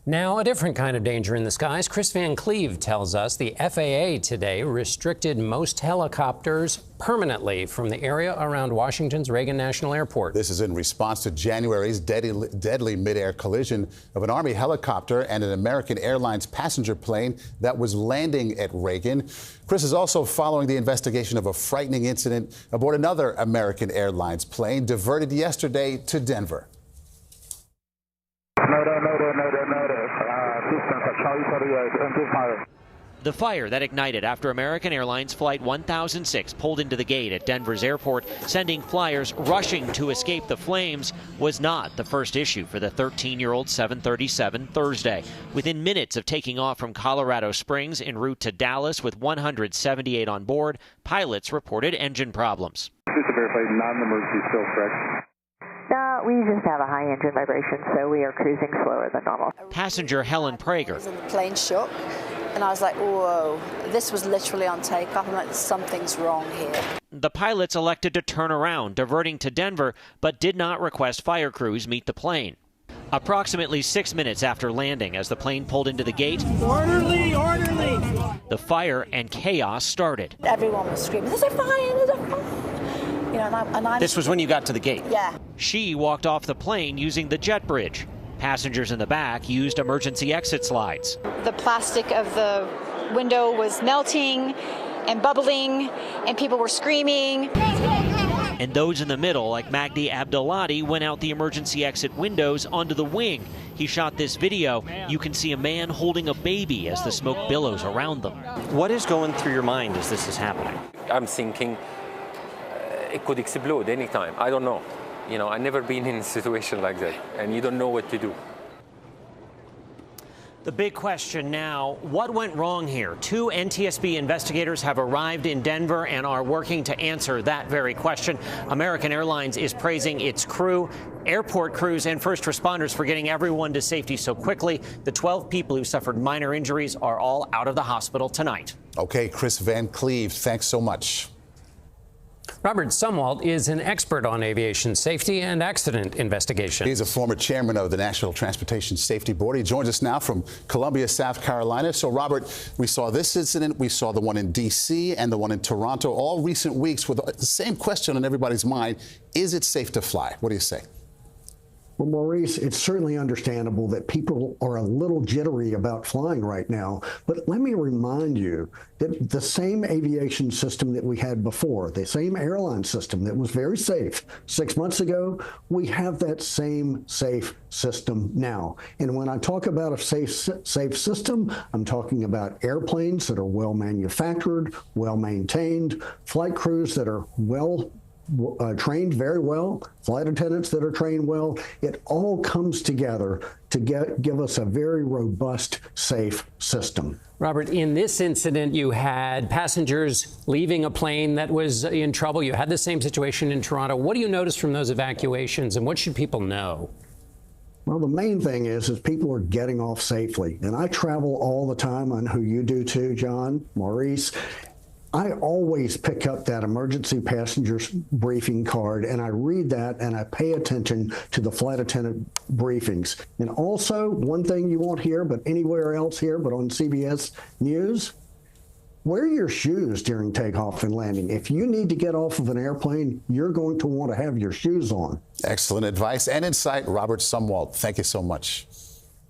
Now, a different kind of danger in the skies. Kris Van Cleave tells us the FAA today restricted most helicopters permanently from the area around Washington's Reagan National Airport. This is in response to January's deadly mid-air collision of an Army helicopter and an American Airlines passenger plane that was landing at Reagan. Kris is also following the investigation of a frightening incident aboard another American Airlines plane diverted yesterday to Denver. The fire that ignited after American Airlines Flight 1006 pulled into the gate at Denver's airport, sending flyers rushing to escape the flames, was not the first issue for the 13-year-old 737 Thursday. Within minutes of taking off from Colorado Springs en route to Dallas with 178 on board, pilots reported engine problems. Just to verify, non-emergency still correct? No, we just have a high engine vibration, so we are cruising slower than normal. Passenger Helen Prager. The plane shook, and I was like, whoa, this was literally on takeoff. I'm like, something's wrong here. The pilots elected to turn around, diverting to Denver, but did not request fire crews meet the plane. Approximately 6 minutes after landing, as the plane pulled into the gate, orderly, the fire and chaos started. Everyone was screaming, there's a fire, there's a fire. You know, This was when you got to the gate? Yeah. She walked off the plane using the jet bridge. Passengers in the back used emergency exit slides. The plastic of the window was melting and bubbling, and people were screaming. And those in the middle, like Magdi Abdullati, went out the emergency exit windows onto the wing. He shot this video. You can see a man holding a baby as the smoke billows around them. What is going through your mind as this is happening? I'm thinking it could explode anytime. I don't know. You know, I've never been in a situation like that, and you don't know what to do. The big question now, what went wrong here? 2 NTSB investigators have arrived in Denver and are working to answer that very question. American Airlines is praising its crew, airport crews, and first responders for getting everyone to safety so quickly. The 12 people who suffered minor injuries are all out of the hospital tonight. Okay, Kris Van Cleave, thanks so much. Robert Sumwalt is an expert on aviation safety and accident investigation. He's a former chairman of the National Transportation Safety Board. He joins us now from Columbia, South Carolina. So, Robert, we saw this incident. We saw the one in D.C. and the one in Toronto, all recent weeks with the same question on everybody's mind. Is it safe to fly? What do you say? Well, Maurice, it's certainly understandable that people are a little jittery about flying right now. But let me remind you that the same aviation system that we had before, the same airline system that was very safe 6 months ago, we have that same safe system now. And when I talk about a safe system, I'm talking about airplanes that are well manufactured, well maintained, flight crews that are trained very well, flight attendants that are trained well. It all comes together to give us a very robust, safe system. Robert, in this incident, you had passengers leaving a plane that was in trouble. You had the same situation in Toronto. What do you notice from those evacuations, and what should people know? Well, the main thing is people are getting off safely. And I travel all the time, on who you do too, John, Maurice. I always pick up that emergency passengers briefing card, and I read that, and I pay attention to the flight attendant briefings. And also, one thing you won't hear, but anywhere else here, but on CBS News, wear your shoes during takeoff and landing. If you need to get off of an airplane, you're going to want to have your shoes on. Excellent advice and insight, Robert Sumwalt. Thank you so much.